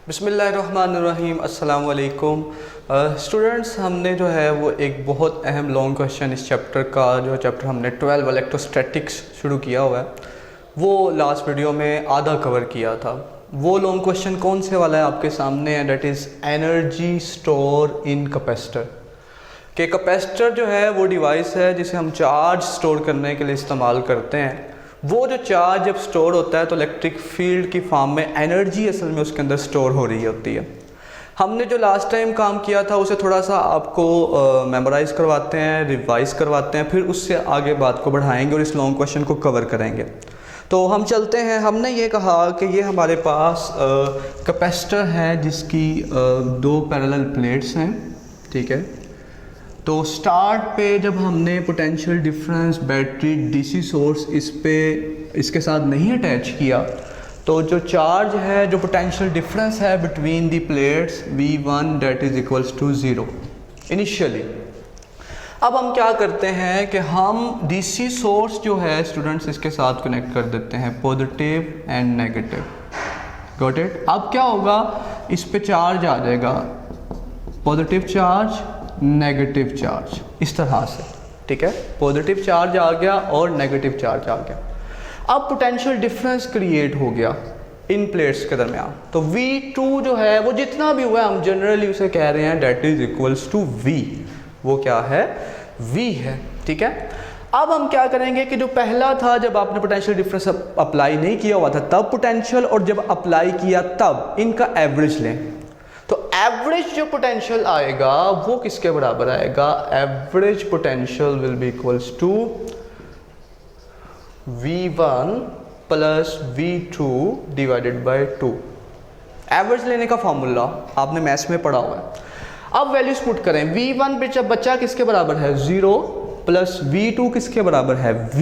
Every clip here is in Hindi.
बिस्मिल्लाहिर्रहमानिर्रहीम अस्सलाम वालेकुम स्टूडेंट्स। हमने जो है वो एक बहुत अहम लॉन्ग क्वेश्चन इस चैप्टर का जो चैप्टर हमने 12 इलेक्ट्रोस्टैटिक्स शुरू किया हुआ है वो लास्ट वीडियो में आधा कवर किया था। वो लॉन्ग क्वेश्चन कौन से वाला है आपके सामने है, that is energy store in capacitor. कि कैपेसिटर जो है वो डिवाइस है जिसे हम चार्ज स्टोर करने के लिए इस्तेमाल करते हैं। वो जो चार्ज जब स्टोर होता है तो इलेक्ट्रिक फील्ड की फॉर्म में एनर्जी असल में उसके अंदर स्टोर हो रही होती है। हमने जो लास्ट टाइम काम किया था उसे थोड़ा सा आपको मेमोराइज करवाते हैं, रिवाइज करवाते हैं, फिर उससे आगे बात को बढ़ाएंगे और इस लॉन्ग क्वेश्चन को कवर करेंगे। तो हम चलते हैं। हमने ये कहा कि ये हमारे पास कैपेसिटर है जिसकी दो पैरेलल प्लेट्स हैं, ठीक है। तो स्टार्ट पे जब हमने potential difference battery DC source इसके साथ नहीं अटैच किया तो जो चार्ज है, जो पोटेंशियल डिफरेंस है between the plates V1 that is equals to 0 initially. अब हम क्या करते हैं कि हम डीसी सोर्स जो है स्टूडेंट्स इसके साथ कनेक्ट कर देते हैं, positive and negative. Got it. अब क्या होगा, इस पे चार्ज आ जाएगा, पॉजिटिव चार्ज नेगेटिव चार्ज, इस तरह से, ठीक है। पॉजिटिव चार्ज आ गया और नेगेटिव चार्ज आ गया। अब पोटेंशियल डिफरेंस क्रिएट हो गया इन प्लेट्स के दरमियान। तो V2 जो है वो जितना भी हुआ है हम जनरली उसे कह रहे हैं that is equals to V। वो क्या है, V है, ठीक है। अब हम क्या करेंगे कि जो पहला था जब आपने पोटेंशियल डिफरेंस अप्लाई नहीं किया हुआ था तब पोटेंशियल, और जब अप्लाई किया तब इनका एवरेज लें। तो एवरेज जो पोटेंशियल आएगा वो किसके बराबर आएगा, average potential will be equals to V1 plus V2 divided by 2। Average लेने का फॉर्मूला आपने मैथ्स में पढ़ा हुआ है। अब वैल्यूज पुट करें। V1 बच्चा किसके बराबर है, 0, प्लस V2 किसके बराबर है, V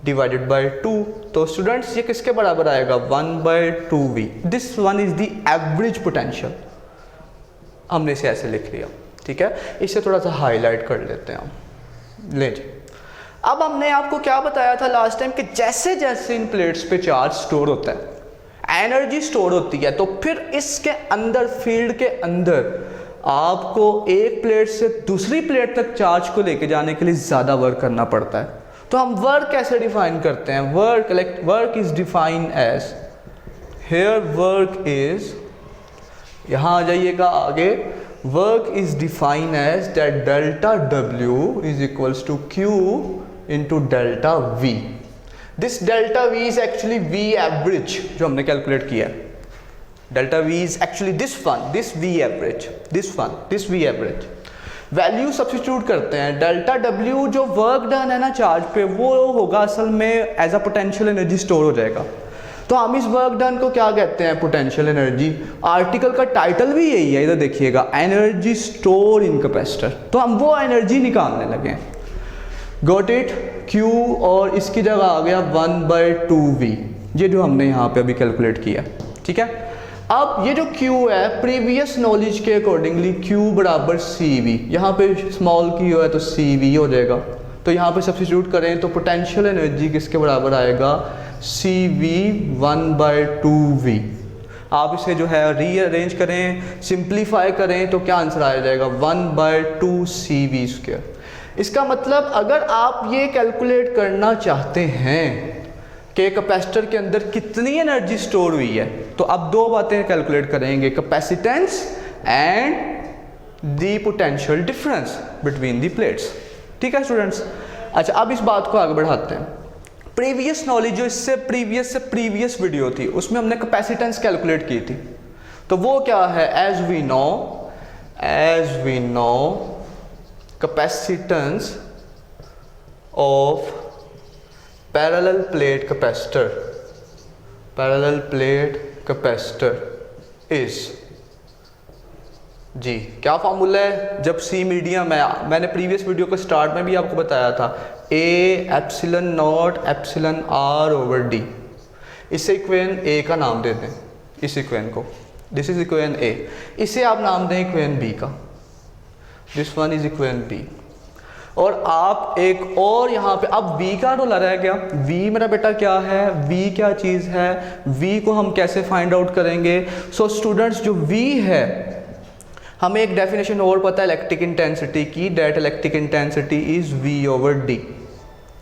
डिवाइडेड बाय 2। तो स्टूडेंट्स ये किसके बराबर आएगा, 1/2V। This one is the average potential. हमने इसे ऐसे लिख लिया, ठीक है। इसे थोड़ा सा हाईलाइट कर लेते हैं हम। ले जी। अब हमने आपको क्या बताया था लास्ट टाइम कि जैसे जैसे इन प्लेट्स पे चार्ज स्टोर होता है, एनर्जी स्टोर होती है, तो फिर इसके अंदर, फील्ड के अंदर आपको एक प्लेट से दूसरी प्लेट तक चार्ज को लेके जाने के लिए ज़्यादा वर्क करना पड़ता है। तो हम वर्क कैसे डिफाइन करते हैं, work is define as, here work is, यहाँ आ जाइएगा आगे, work is define as that delta W is equals to Q into delta V। This delta V is actually V average जो हमने कैलकुलेट किया है। Delta V is actually this V average, this V average. Value substitute करते हैं। डेल्टा W जो वर्क डन है ना चार्ज पे, वो होगा असल में as a potential energy store हो जाएगा। तो हम इस वर्क डन को क्या कहते हैं, पोटेंशियल एनर्जी। आर्टिकल का टाइटल भी यही है, इधर देखिएगा, एनर्जी स्टोर इन कैपेसिटर। तो हम वो एनर्जी निकालने लगे। Got it. Q और इसकी जगह आ गया 1/2V, ये जो हमने यहाँ पे अभी कैलकुलेट किया, ठीक है। अब ये जो Q है प्रीवियस नॉलेज के अकॉर्डिंगली Q बराबर CV, यहाँ पे स्मॉल Q है तो CV हो जाएगा। तो यहाँ पे सब्स्टिट्यूट करें तो पोटेंशियल एनर्जी किसके बराबर आएगा, CV 1/2V। आप इसे जो है रीअरेंज करें, सिंप्लीफाई करें तो क्या आंसर आ जाएगा, 1/2CV²। इसका मतलब अगर आप ये कैलकुलेट करना चाहते हैं कि कैपेसिटर के अंदर कितनी एनर्जी स्टोर हुई है, तो आप दो बातें कैलकुलेट करेंगे, capacitance and the potential difference between the plates, ठीक है स्टूडेंट्स। अच्छा, अब इस बात को आगे बढ़ाते हैं। प्रीवियस नॉलेज जो इससे प्रीवियस वीडियो थी उसमें हमने कैपेसिटेंस कैलकुलेट की थी। तो वो क्या है, as we know capacitance of parallel plate capacitor is, जी क्या फॉर्मूला है, जब C मीडियम है, मैंने प्रीवियस वीडियो को स्टार्ट में भी आपको बताया था, A ε0 εr/d। इसे इक्वेशन A का नाम दे दें, इस इक्वेशन को, दिस इज इक्वेशन A। इसे आप नाम दें इक्वेशन B का, this one is equation B। और आप एक और यहाँ पे अब v का रोला रह गया। v मेरा बेटा क्या है, v क्या चीज़ है, v को हम कैसे फाइंड आउट करेंगे। सो स्टूडेंट्स जो v है, हमें एक डेफिनेशन और पता है इलेक्ट्रिक इंटेंसिटी की, that electric intensity is v/d।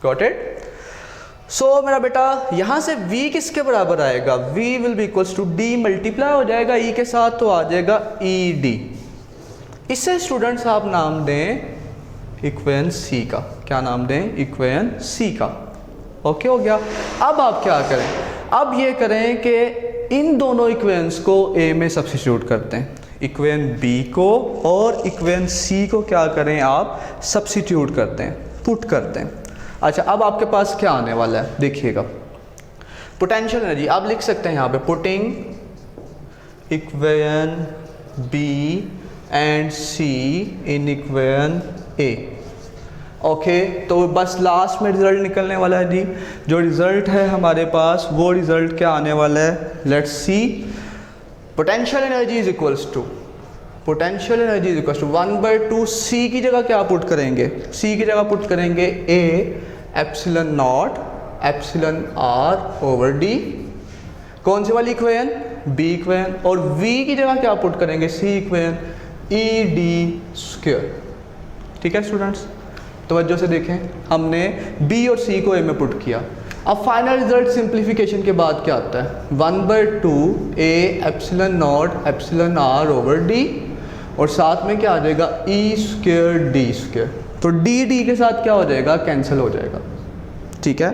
Got it. So मेरा बेटा यहाँ से v किसके बराबर आएगा, v will be equals to d multiply हो जाएगा e के साथ, तो आ जाएगा ed। इससे स्टूडेंट्स आप नाम दें इक्वेशन c का। क्या नाम दें, इक्वेशन c का। ओके हो गया। अब आप क्या करें, अब ये करें कि इन दोनों इक्वेशंस को a में सब्स्टिट्यूट करते हैं, इक्वेशन b को और इक्वेशन c को क्या करें आप सब्स्टिट्यूट करते हैं, पुट करते हैं। अच्छा अब आपके पास क्या आने वाला है देखिएगा, पोटेंशियल एनर्जी आप लिख सकते हैं यहाँ पे, putting equation b and c in equation a। Okay तो बस लास्ट में रिजल्ट निकलने वाला है जी। जो रिजल्ट है हमारे पास वो रिजल्ट क्या आने वाला है, let's see. Potential energy is equals to, potential energy is equals to 1/2 c की जगह क्या पुट करेंगे, c की जगह पुट करेंगे a epsilon naught epsilon r/d। कौन सी वाली इक्वेशन, b इक्वेशन। और v की जगह क्या पुट करेंगे, c इक्वेशन ed²। ठीक है स्टूडेंट्स, तवज्जो से देखें, हमने b और c को a में पुट किया। अब फाइनल रिजल्ट सिंप्लीफिकेशन के बाद क्या आता है, 1/2 a epsilon naught epsilon r/d और साथ में क्या आ जाएगा e²d²। तो d के साथ क्या हो जाएगा, कैंसिल हो जाएगा। ठीक है,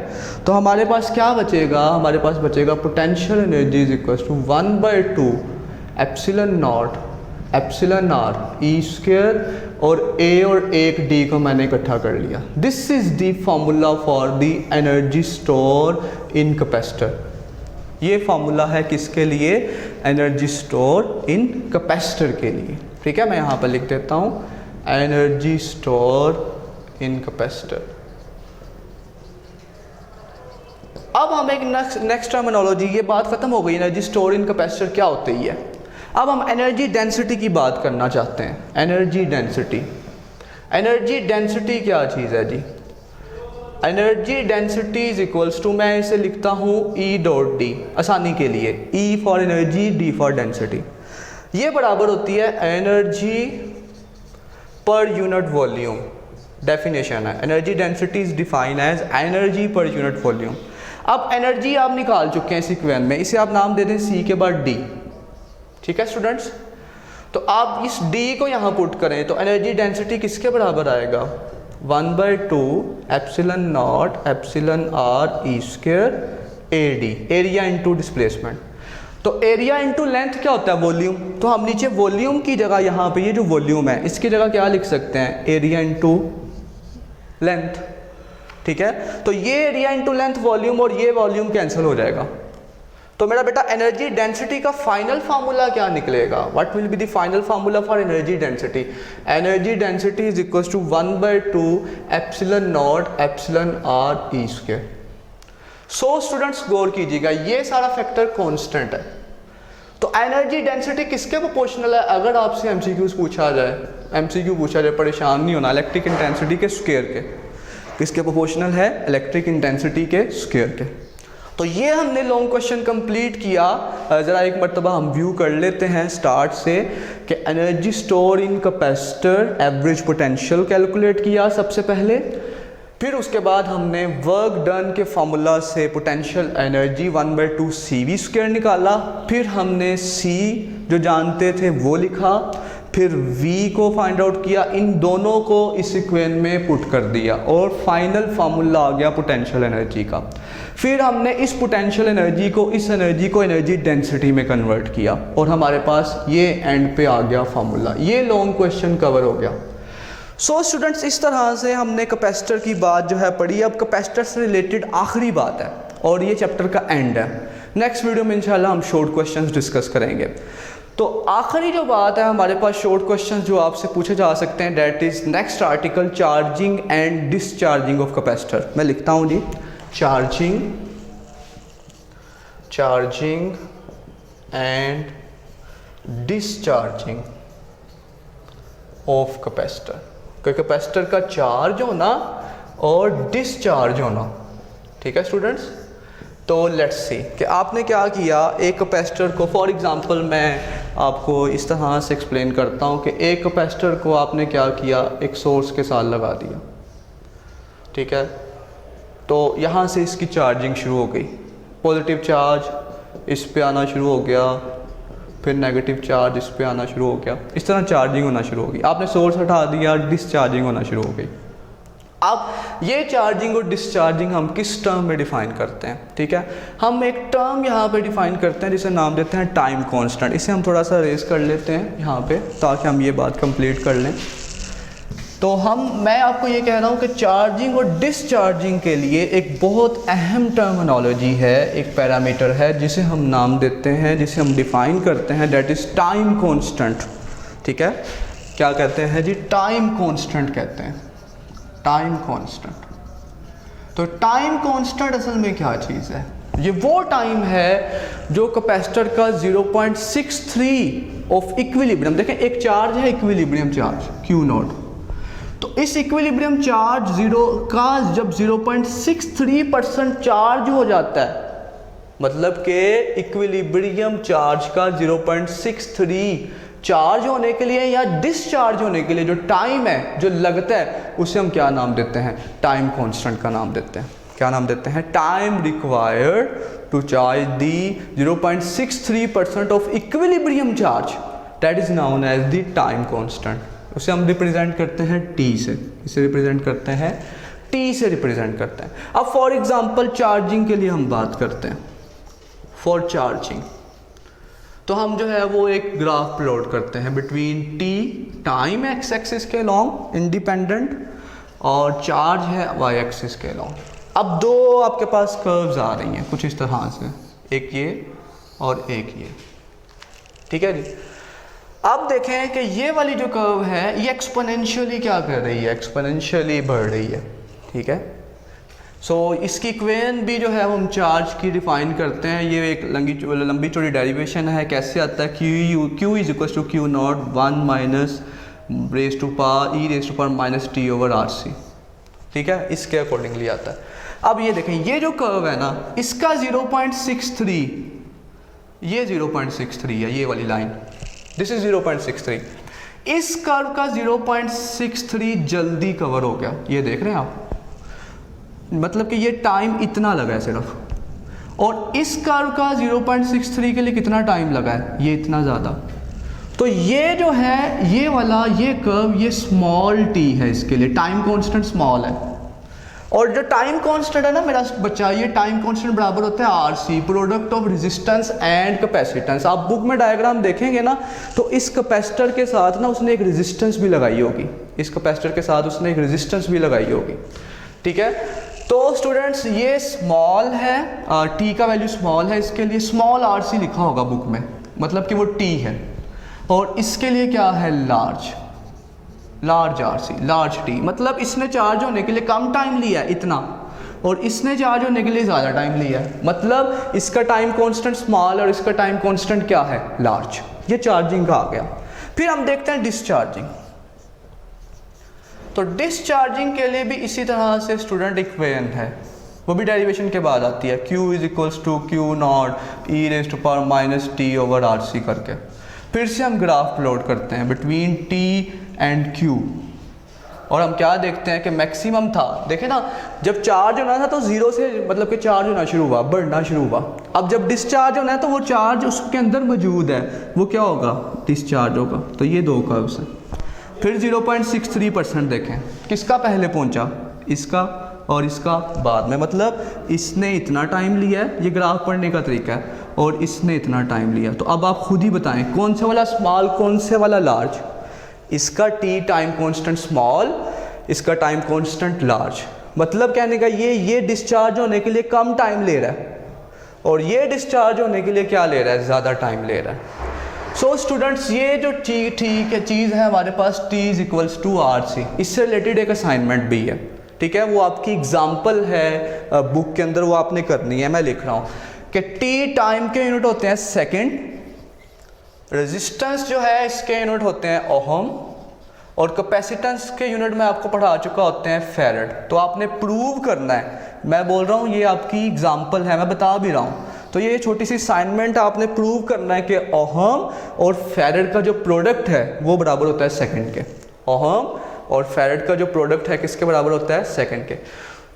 तो हमारे पास क्या बचेगा, हमारे पास बचेगा potential energy is equal to 1/2 epsilon naught epsilon r e² और a और एक d को मैंने इकट्ठा कर लिया। This is the formula for the energy store in capacitor. ये फार्मूला है किसके लिए, एनर्जी स्टोर इन कैपेसिटर के लिए। ठीक है, मैं यहाँ पर लिख देता हूँ एनर्जी स्टोर इन कैपेसिटर। अब हम एक नेक्स्ट टर्मिनोलॉजी, ये बात खत्म हो गई एनर्जी स्टोर इन कैपेसिटर क्या होती है। अब हम एनर्जी डेंसिटी की बात करना चाहते हैं। एनर्जी डेंसिटी, एनर्जी डेंसिटी क्या चीज़ है जी, energy density is equals to, मैं इसे लिखता हूँ E.D आसानी के लिए, E for energy, D for density. ये बराबर होती है energy per unit volume. Definition है, energy density is defined as energy per unit volume. अब एनर्जी आप निकाल चुके हैं इस इक्वेशन में, इसे आप नाम दे दें C के बाद D। ठीक है स्टूडेंट्स, तो आप इस D को यहाँ पुट करें तो एनर्जी डेंसिटी किसके बराबर आएगा, 1/2 epsilon naught epsilon r e² AD, area into displacement. तो एरिया इंटू लेंथ क्या होता है, वॉल्यूम। तो हम नीचे वॉल्यूम की जगह यहाँ पे ये जो वॉल्यूम है इसकी जगह क्या लिख सकते हैं, एरिया इंटू लेंथ। ठीक है, तो ये एरिया इंटू लेंथ वॉल्यूम और ये वॉल्यूम कैंसिल हो जाएगा। तो मेरा बेटा एनर्जी डेंसिटी का फाइनल फार्मूला क्या निकलेगा, what will be the final formula for energy density. Energy density is equal to 1/2 epsilon naught epsilon r e²। So students गौर कीजिएगा, ये सारा फैक्टर कांस्टेंट है। तो एनर्जी डेंसिटी किसके प्रोपोर्शनल है, अगर आपसे एमसीक्यूज पूछा जाए, एमसीक्यू पूछा जाए, परेशान नहीं होना, इलेक्ट्रिक इंटेंसिटी के स्क्वायर के। किसके प्रोपोर्शनल है, इलेक्ट्रिक इंटेंसिटी के स्क्वायर के। तो ये हमने लॉन्ग क्वेश्चन कंप्लीट किया। ज़रा एक मरतबा हम व्यू कर लेते हैं स्टार्ट से कि energy store in capacitor, average potential calculate किया सबसे पहले, फिर उसके बाद हमने वर्क डन के फार्मूला से पोटेंशियल एनर्जी 1/2 CV² निकाला, फिर हमने C जो जानते थे वो लिखा, फिर V को फाइंड आउट किया, इन दोनों को इस इक्वेशन में पुट कर दिया और फाइनल फार्मूला आ गया पोटेंशियल एनर्जी का। फिर हमने इस पोटेंशियल एनर्जी को, इस एनर्जी को एनर्जी डेंसिटी में कन्वर्ट किया और हमारे पास ये एंड पे आ गया फार्मूला। ये लॉन्ग क्वेश्चन कवर हो गया। सो स्टूडेंट्स इस तरह से हमने कैपेसिटर की बात जो है पढ़ी। अब कैपेसिटर से रिलेटेड आखिरी बात है और ये चैप्टर का एंड है। नेक्स्ट वीडियो में इंशाल्लाह हम शॉर्ट क्वेश्चंस डिस्कस करेंगे। तो आखिरी जो बात है हमारे पास शॉर्ट क्वेश्चंस जो आपसे पूछे जा सकते हैं, that is next article, charging and discharging of capacitor. मैं लिखता हूँ जी, charging and discharging of capacitor. कि कैपेसिटर का चार्ज होना और डिस्चार्ज होना। ठीक है स्टूडेंट्स, तो लेट्स सी कि आपने क्या किया, एक कैपेसिटर को, फॉर एग्जांपल मैं आपको इस तरह से एक्सप्लेन करता हूँ कि एक कैपेसिटर को आपने क्या किया, एक सोर्स के साथ लगा दिया। ठीक है, तो यहाँ से इसकी चार्जिंग शुरू हो गई, पॉजिटिव चार्ज इस पे आना शुरू हो गया, फिर नेगेटिव चार्ज इस पे आना शुरू हो गया, इस तरह चार्जिंग होना शुरू हो गई। आपने सोर्स हटा दिया, डिस्चार्जिंग होना शुरू हो गई। अब ये चार्जिंग और डिस्चार्जिंग हम किस टर्म में डिफाइन करते हैं? ठीक है, हम एक टर्म यहाँ पे डिफाइन करते हैं जिसे नाम देते हैं टाइम कांस्टेंट। इसे हम थोड़ा सा रेज कर लेते हैं यहाँ पे ताकि हम ये बात कंप्लीट कर लें। तो मैं आपको ये कह रहा हूँ कि चार्जिंग और डिस्चार्जिंग के लिए एक बहुत अहम टर्मिनोलॉजी है, एक पैरामीटर है जिसे हम नाम देते हैं, जिसे हम डिफाइन करते हैं, दैट इज़ टाइम कांस्टेंट। ठीक है, क्या कहते हैं जी? टाइम कांस्टेंट कहते हैं, टाइम कांस्टेंट। तो टाइम कांस्टेंट असल में क्या चीज़ है? ये वो टाइम है जो कैपेसिटर का 0.63 ऑफ इक्विलिब्रियम, देखें एक चार्ज है इक्विलिब्रियम चार्ज Q0, तो इस इक्विलिब्रियम चार्ज का जब 0.63% चार्ज हो जाता है, मतलब कि इक्विलिब्रियम चार्ज का 0.63 चार्ज होने के लिए या डिस्चार्ज होने के लिए जो टाइम है, जो लगता है, उसे हम क्या नाम देते हैं? टाइम कांस्टेंट का नाम देते हैं। क्या नाम देते हैं? Time required to charge the 0.63% of equilibrium charge, that is known as the time constant. उसे हम रिप्रेजेंट करते हैं T से। इसे रिप्रेजेंट करते हैं T से रिप्रेजेंट करते हैं। अब फॉर एग्जांपल चार्जिंग के लिए हम बात करते हैं, फॉर चार्जिंग तो हम जो है वो एक ग्राफ प्लॉट करते हैं between T time x axis के लॉन्ग इंडिपेंडेंट और चार्ज है वाई एक्सिस के लॉन्ग। अब दो आपके पास कर्व्स आ रही हैं कुछ इस तरह से, एक ये और एक ये। ठीक है जी, अब देखें कि ये वाली जो कर्व है ये एक्सपोनेंशियली क्या कर रही है? एक्सपोनेंशियली बढ़ रही है। ठीक है, सो इसकी इक्वेशन भी जो है वो हम चार्ज की डिफाइन करते हैं। ये एक लंबी चौड़ी डेरिवेशन है। कैसे आता है? Q is equal to Q0 1 minus raise to power E raise to power minus T over R C. ठीक है, इसके अकॉर्डिंगली आता है। अब ये देखें, ये जो कर्व है ना, इसका 0.63, ये 0.63 है, ये वाली लाइन, दिस इज 0.63। इस कर्व का 0.63 जल्दी कवर हो गया, ये देख रहे हैं आप, मतलब कि ये टाइम इतना लगा है सिर्फ, और इस कर्व का 0.63 के लिए कितना टाइम लगा है? ये इतना ज़्यादा। तो ये जो है ये वाला ये कर्व, ये स्मॉल t है, इसके लिए टाइम कांस्टेंट स्मॉल है। और जो टाइम कांस्टेंट है ना मेरा बच्चा, ये टाइम कांस्टेंट बराबर होता है RC, product of resistance and capacitance. आप बुक में डायग्राम देखेंगे ना, तो इस कैपेसिटर के साथ ना उसने एक रेजिस्टेंस भी लगाई होगी, इस कैपेसिटर के साथ उसने एक रेजिस्टेंस भी लगाई होगी। ठीक है, तो स्टूडेंट्स ये स्मॉल है, t का वैल्यू स्मॉल है, इसके लिए स्मॉल RC लिखा होगा बुक में, मतलब कि वो t है। और इसके लिए क्या है? लार्ज RC, लार्ज t, मतलब इसने चार्ज होने के लिए कम टाइम लिया है इतना, और इसने चार्ज होने के लिए ज़्यादा टाइम लिया है, मतलब इसका टाइम कांस्टेंट स्मॉल और इसका टाइम कांस्टेंट क्या है? लार्ज। ये चार्जिंग का आ गया। फिर हम देखते हैं डिस्चार्जिंग। तो डिस्चार्जिंग के लिए भी इसी तरह से स्टूडेंट इक्वेशन है, वो भी डेरिवेशन के बाद आती है, Q is equals to Q0 E raise to power minus T over RC करके। फिर से हम ग्राफ प्लॉट करते हैं बिटवीन T एंड Q, और हम क्या देखते हैं कि मैक्सिमम था, देखें ना, जब चार्ज होना था तो जीरो से मतलब कि चार्ज होना शुरू हुआ, बढ़ना शुरू हुआ। अब जब डिस्चार्ज होना है तो वो चार्ज उसके अंदर मौजूद है, वो क्या होगा? डिस्चार्ज होगा। तो ये दो कर्व्स हैं। फिर 0.63% देखें, किसका पहले पहुंचा? इसका, और इसका बाद में, मतलब इसने इतना टाइम लिया है, ये ग्राफ पढ़ने का तरीका है, और इसने इतना टाइम लिया। तो अब आप खुद ही बताएं कौन से वाला स्मॉल, कौन से वाला लार्ज? इसका t टाइम कांस्टेंट स्मॉल, इसका टाइम कांस्टेंट लार्ज। मतलब कहने का ये डिस्चार्ज होने के लिए कम टाइम ले रहा है, और ये डिस्चार्ज होने के लिए क्या ले रहा है? ज़्यादा टाइम ले रहा है। सो स्टूडेंट्स, ये जो ठीक है चीज़ है हमारे पास, t is equals to RC। इससे रिलेटेड एक असाइनमेंट भी है, ठीक है, वो आपकी एग्जाम्पल है बुक के अंदर, वो आपने करनी है। मैं लिख रहा हूँ कि t टाइम के यूनिट होते हैं सेकेंड, रेजिस्टेंस जो है इसके यूनिट होते हैं ओहम, और कैपेसिटेंस के यूनिट में आपको पढ़ा चुका होते हैं फैरेड। तो आपने प्रूव करना है, मैं बोल रहा हूँ ये आपकी एग्जांपल है, मैं बता भी रहा हूँ। तो ये छोटी सी असाइनमेंट आपने प्रूव करना है कि ओहम और फैरेड का जो प्रोडक्ट है वो बराबर होता है सेकंड के। ओहम और फैरेड का जो प्रोडक्ट है किसके बराबर होता है, सेकंड के।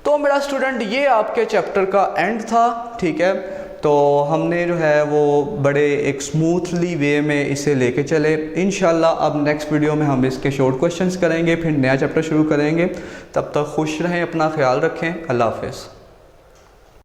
तो मेरा स्टूडेंट ये आपके चैप्टर का एंड था, ठीक है। तो हमने जो है वो बड़े एक स्मूथली वे में इसे लेके चले। इंशाल्लाह अब नेक्स्ट वीडियो में हम इसके शॉर्ट क्वेश्चंस करेंगे, फिर नया चैप्टर शुरू करेंगे। तब तक खुश रहें, अपना ख्याल रखें, अल्लाह हाफ़िज़।